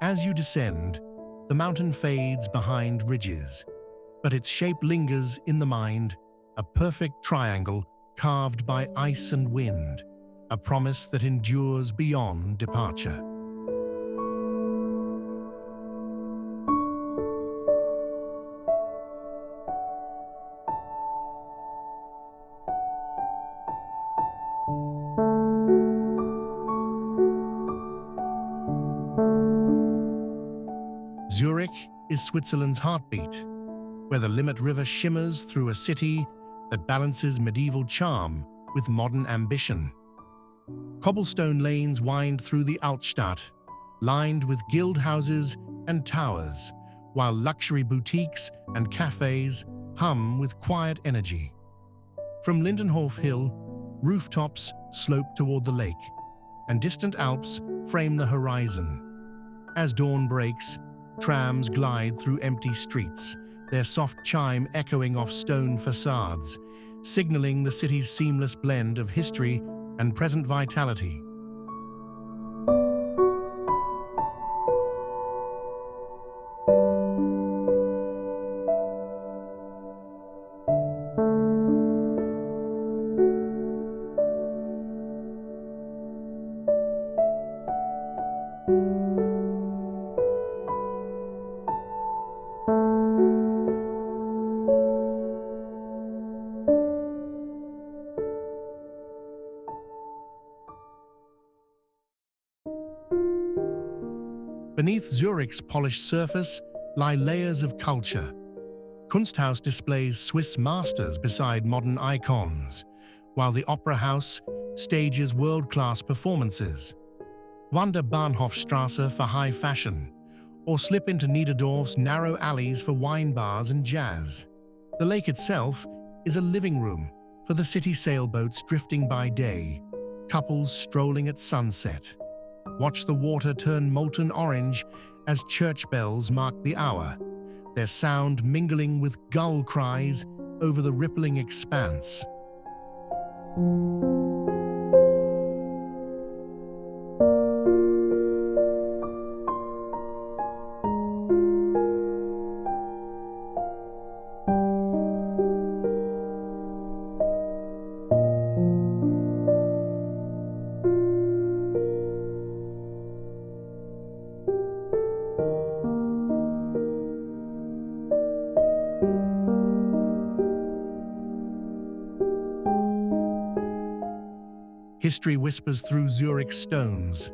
As you descend, the mountain fades behind ridges, but its shape lingers in the mind, a perfect triangle carved by ice and wind, a promise that endures beyond departure. Zurich is Switzerland's heartbeat, where the Limmat River shimmers through a city that balances medieval charm with modern ambition. Cobblestone lanes wind through the Altstadt, lined with guild houses and towers, while luxury boutiques and cafes hum with quiet energy. From Lindenhof Hill, rooftops slope toward the lake, and distant Alps frame the horizon. As dawn breaks, trams glide through empty streets, their soft chime echoing off stone facades, signaling the city's seamless blend of history and present vitality. Beneath Zurich's polished surface lie layers of culture. Kunsthaus displays Swiss masters beside modern icons, while the Opera House stages world-class performances. Wander Bahnhofstrasse for high fashion, or slip into Niederdorf's narrow alleys for wine bars and jazz. The lake itself is a living room for the city sailboats drifting by day, couples strolling at sunset. Watch the water turn molten orange as church bells mark the hour, their sound mingling with gull cries over the rippling expanse. History whispers through Zurich's stones.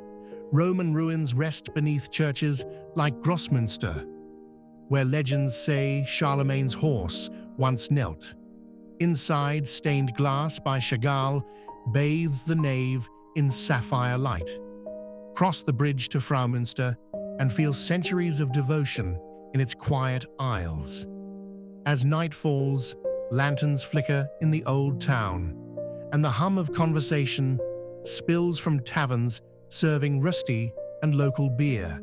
Roman ruins rest beneath churches like Grossmünster, where legends say Charlemagne's horse once knelt. Inside, stained glass by Chagall bathes the nave in sapphire light. Cross the bridge to Fraumünster and feel centuries of devotion in its quiet aisles. As night falls, lanterns flicker in the old town, and the hum of conversation spills from taverns serving rusty and local beer.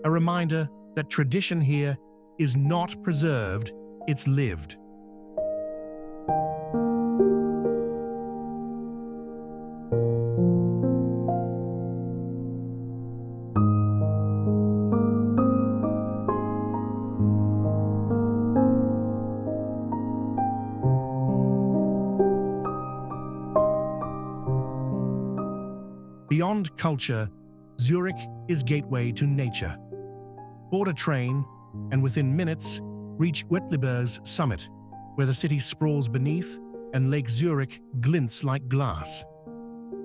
A reminder that tradition here is not preserved, it's lived. Beyond culture, Zurich is gateway to nature. Board a train, and within minutes, reach Uetliberg's summit, where the city sprawls beneath and Lake Zurich glints like glass.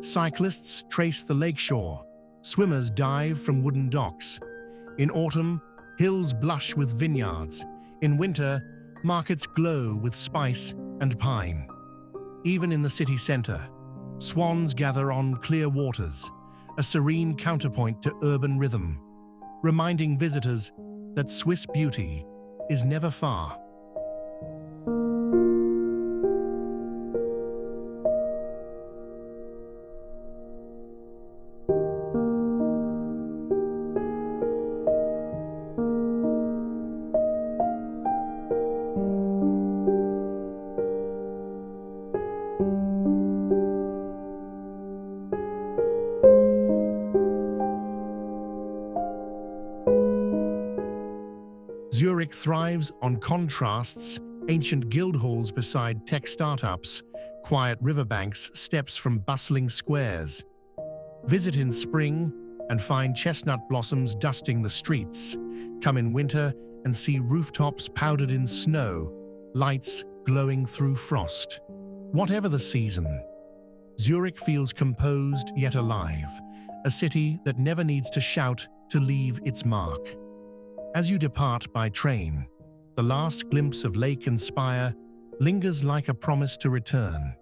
Cyclists trace the lakeshore, swimmers dive from wooden docks. In autumn, hills blush with vineyards. In winter, markets glow with spice and pine. Even in the city center, swans gather on clear waters, a serene counterpoint to urban rhythm, reminding visitors that Swiss beauty is never far. Zurich thrives on contrasts, ancient guild halls beside tech startups, quiet riverbanks, steps from bustling squares. Visit in spring and find chestnut blossoms dusting the streets. Come in winter and see rooftops powdered in snow, lights glowing through frost. Whatever the season, Zurich feels composed yet alive, a city that never needs to shout to leave its mark. As you depart by train, the last glimpse of lake and spire lingers like a promise to return.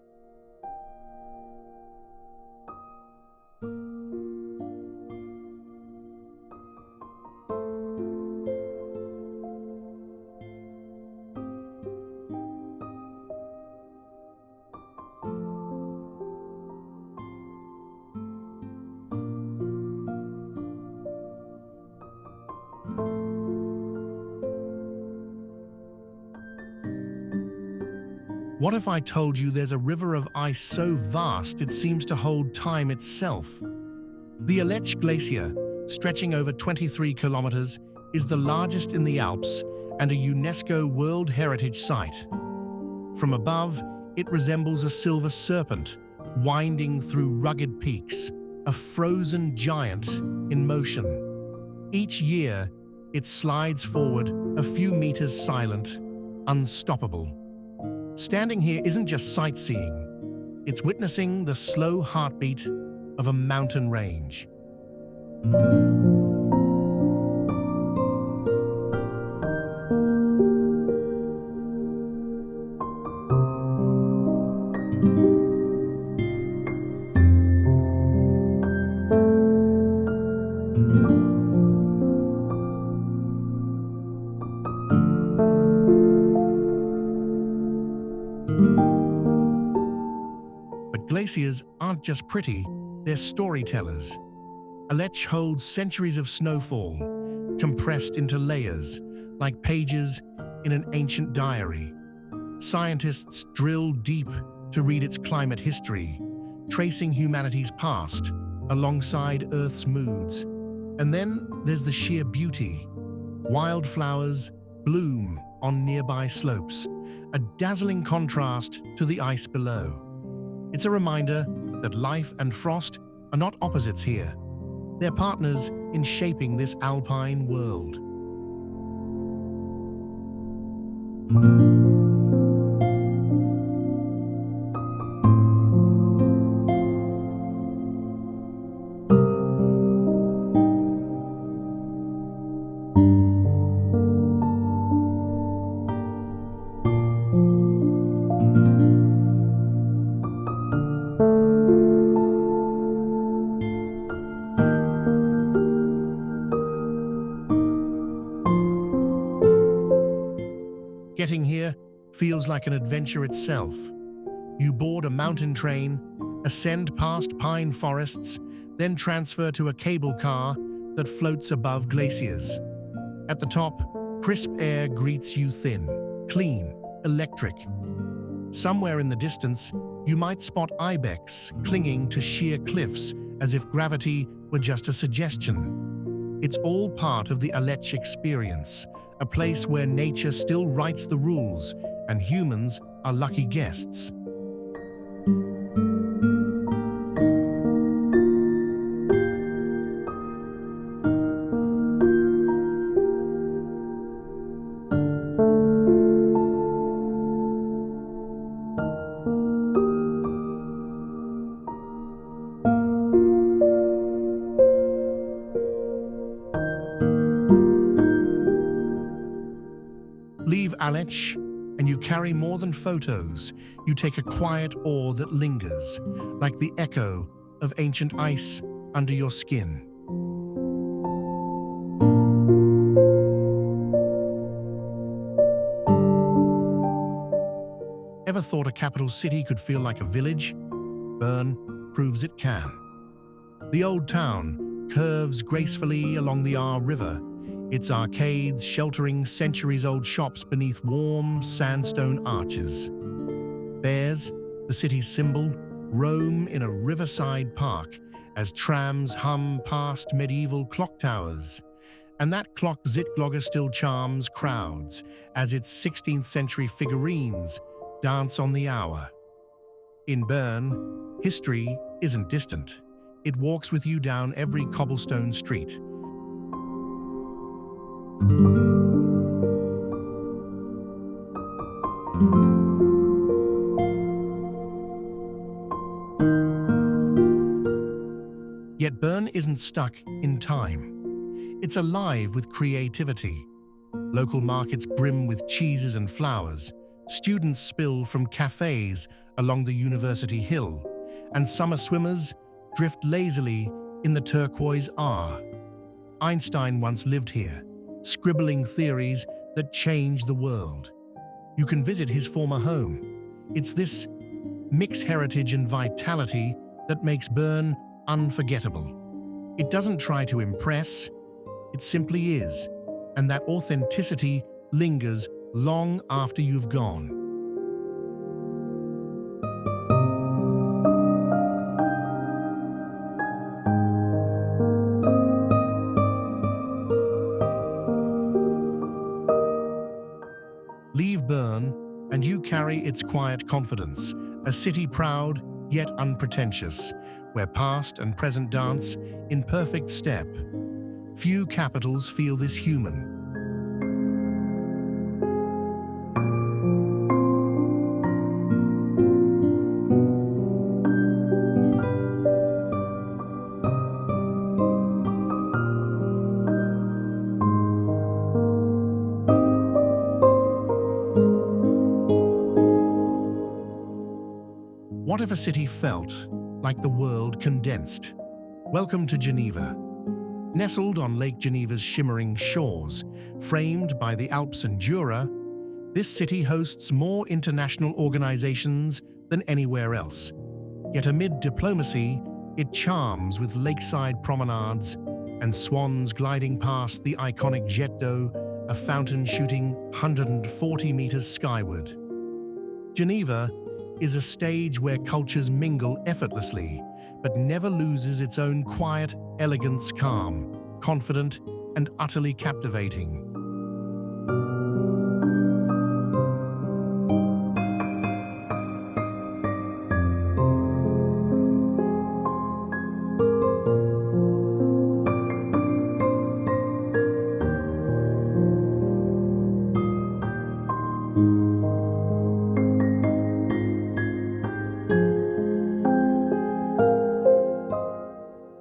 What if I told you there's a river of ice so vast it seems to hold time itself? The Aletsch Glacier, stretching over 23 kilometers, is the largest in the Alps and a UNESCO World Heritage Site. From above, it resembles a silver serpent, winding through rugged peaks, a frozen giant in motion. Each year, it slides forward a few meters silent, unstoppable. Standing here isn't just sightseeing, it's witnessing the slow heartbeat of a mountain range. But glaciers aren't just pretty, they're storytellers. Aletsch holds centuries of snowfall, compressed into layers, like pages in an ancient diary. Scientists drill deep to read its climate history, tracing humanity's past alongside Earth's moods. And then there's the sheer beauty. Wildflowers bloom on nearby slopes, a dazzling contrast to the ice below. It's a reminder that life and frost are not opposites here. They're partners in shaping this alpine world. Getting here feels like an adventure itself. You board a mountain train, ascend past pine forests, then transfer to a cable car that floats above glaciers. At the top, crisp air greets you thin, clean, electric. Somewhere in the distance, you might spot ibex clinging to sheer cliffs as if gravity were just a suggestion. It's all part of the Aletsch experience, a place where nature still writes the rules and humans are lucky guests. Leave Aletsch, and you carry more than photos. You take a quiet awe that lingers, like the echo of ancient ice under your skin. Ever thought a capital city could feel like a village? Bern proves it can. The old town curves gracefully along the Aar River, its arcades sheltering centuries-old shops beneath warm sandstone arches. Bears, the city's symbol, roam in a riverside park as trams hum past medieval clock towers. And that clock Zittglogge still charms crowds as its 16th century figurines dance on the hour. In Bern, history isn't distant. It walks with you down every cobblestone street. Yet Bern isn't stuck in time. It's alive with creativity. Local markets brim with cheeses and flowers. Students spill from cafes along the University Hill, and summer swimmers drift lazily in the turquoise R. Einstein once lived here, scribbling theories that changed the world. You can visit his former home. It's this mixed heritage and vitality that makes Bern unforgettable. It doesn't try to impress, it simply is, and that authenticity lingers long after you've gone. Leave Bern, and you carry its quiet confidence, a city proud yet unpretentious, where past and present dance in perfect step. Few capitals feel this human. What if a city felt like the world condensed? Welcome to Geneva. Nestled on Lake Geneva's shimmering shores, framed by the Alps and Jura, this city hosts more international organizations than anywhere else. Yet amid diplomacy, it charms with lakeside promenades and swans gliding past the iconic jet d'eau, a fountain shooting 140 meters skyward. Geneva is a stage where cultures mingle effortlessly, but never loses its own quiet, elegance, calm, confident, and utterly captivating.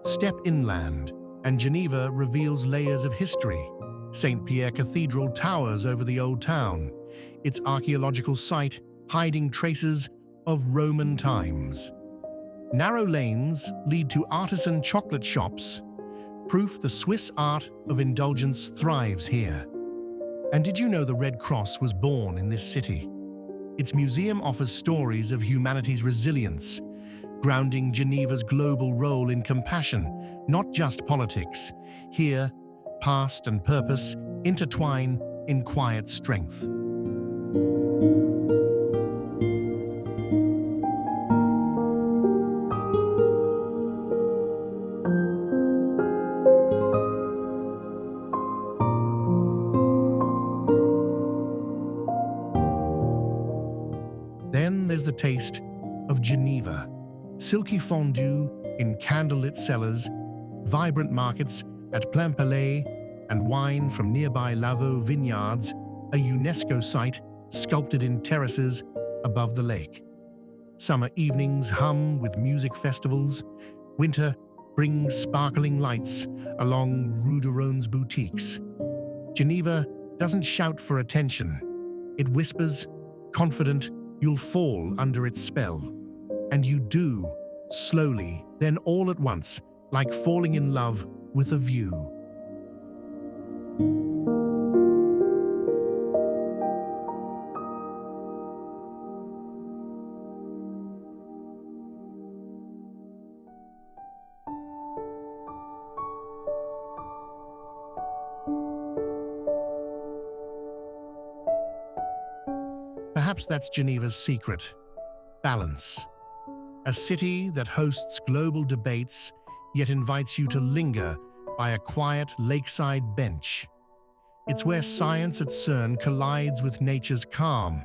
Step inland, and Geneva reveals layers of history. St. Pierre Cathedral towers over the old town, its archaeological site hiding traces of Roman times. Narrow lanes lead to artisan chocolate shops, proof the Swiss art of indulgence thrives here. And did you know the Red Cross was born in this city? Its museum offers stories of humanity's resilience, grounding Geneva's global role in compassion, not just politics. Here, past and purpose intertwine in quiet strength. Then there's the taste of Geneva. Silky fondue in candlelit cellars, vibrant markets at Plein Palais, and wine from nearby Lavaux vineyards, a UNESCO site sculpted in terraces above the lake. Summer evenings hum with music festivals. Winter brings sparkling lights along Rue de Rhone's boutiques. Geneva doesn't shout for attention. It whispers, confident you'll fall under its spell. And you do, slowly, then all at once, like falling in love with a view. Perhaps that's Geneva's secret: balance. A city that hosts global debates, yet invites you to linger by a quiet lakeside bench. It's where science at CERN collides with nature's calm,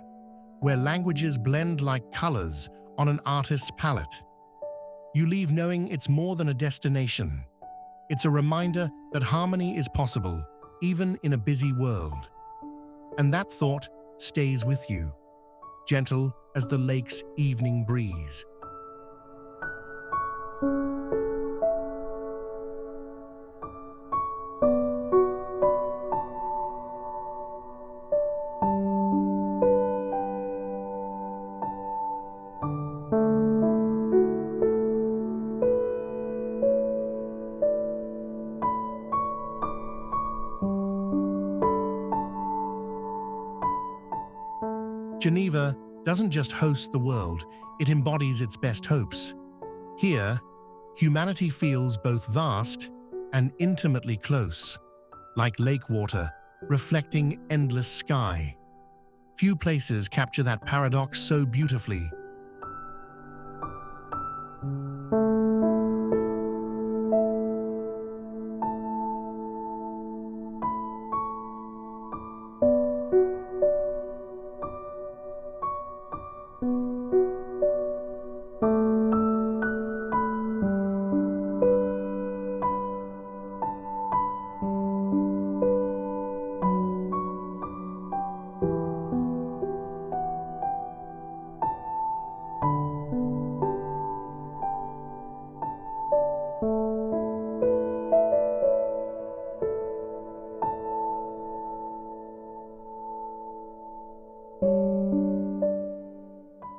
where languages blend like colors on an artist's palette. You leave knowing it's more than a destination. It's a reminder that harmony is possible, even in a busy world. And that thought stays with you, gentle as the lake's evening breeze. Geneva doesn't just host the world, it embodies its best hopes. Here, humanity feels both vast and intimately close, like lake water reflecting endless sky. Few places capture that paradox so beautifully.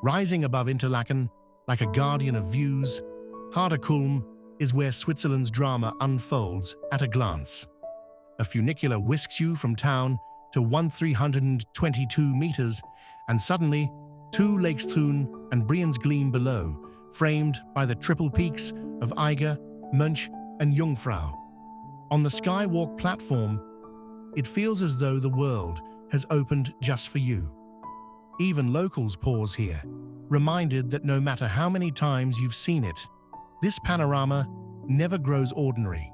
Rising above Interlaken, like a guardian of views, Harder Kulm is where Switzerland's drama unfolds at a glance. A funicular whisks you from town to 1,322 meters, and suddenly, two lakes Thun and Brienz gleam below, framed by the triple peaks of Eiger, Mönch, and Jungfrau. On the skywalk platform, it feels as though the world has opened just for you. Even locals pause here, reminded that no matter how many times you've seen it, this panorama never grows ordinary.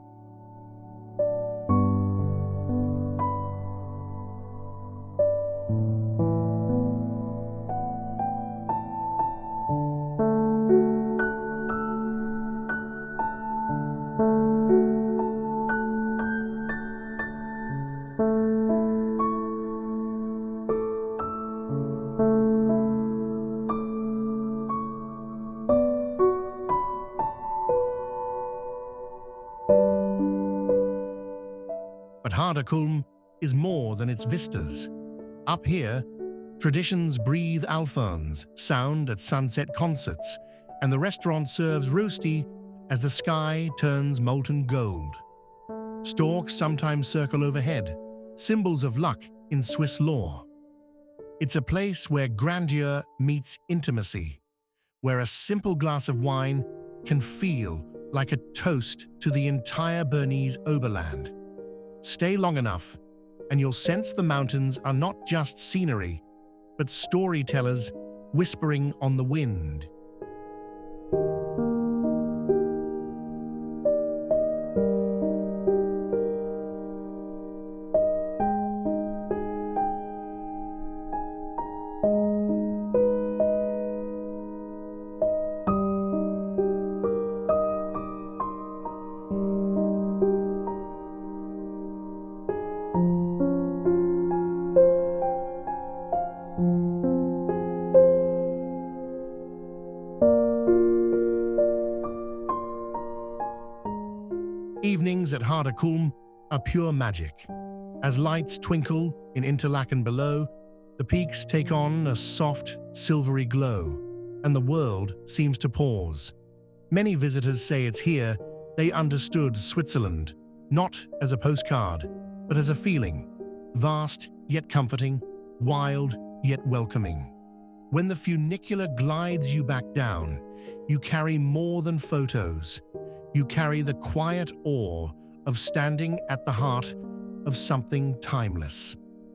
But Harder Kulm is more than its vistas. Up here, traditions breathe alphorns, sound at sunset concerts, and the restaurant serves rosti as the sky turns molten gold. Storks sometimes circle overhead, symbols of luck in Swiss lore. It's a place where grandeur meets intimacy, where a simple glass of wine can feel like a toast to the entire Bernese Oberland. Stay long enough, and you'll sense the mountains are not just scenery, but storytellers whispering on the wind. Evenings at Harder Kulm are pure magic. As lights twinkle in Interlaken below, the peaks take on a soft, silvery glow, and the world seems to pause. Many visitors say it's here they understood Switzerland, not as a postcard, but as a feeling, vast yet comforting, wild yet welcoming. When the funicular glides you back down, you carry more than photos. You carry the quiet awe of standing at the heart of something timeless.